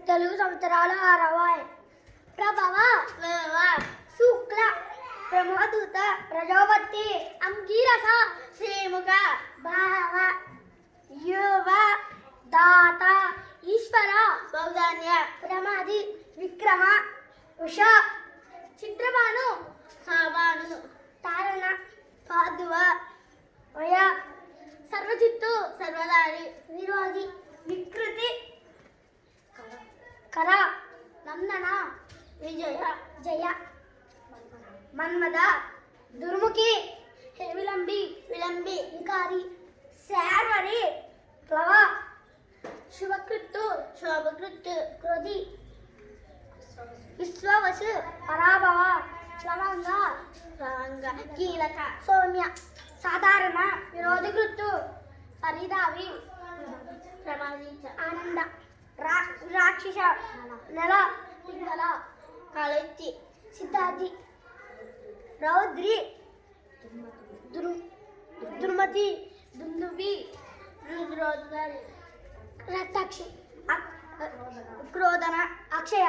తెలుగు సంవత్సరాలు 6వ ప్రభవ శుక్ల బ్రహ్మదూత ప్రజాపతి అంగీరస శ్రీముఖ భావ యువ దాత ఈశ్వర బౌధాన్య ప్రమాది విక్రమ ఉష చిత్రభాను సాబాను తారణ పాదువ వయ సర్వజిత్తు సర్వదారి విరోధి వికృతి కర నందన విజయ జయ మన్మద దుర్ముఖి విలంబి వికారి శార్వరి ప్లవ శుభకృత్తు శోభకృత్తు క్రోధి విశ్వవసు పరాభవ ప్లవంగ కీలక సౌమ్య సాధారణ విరోధకృత్తు పరిధావి ఆనంద రాక్షస నెల పింగళ కాళెత్తి సిద్ధార్థి రౌద్రి దుర్మతి దుందుబి రక్తాక్షి క్రోధన అక్షయ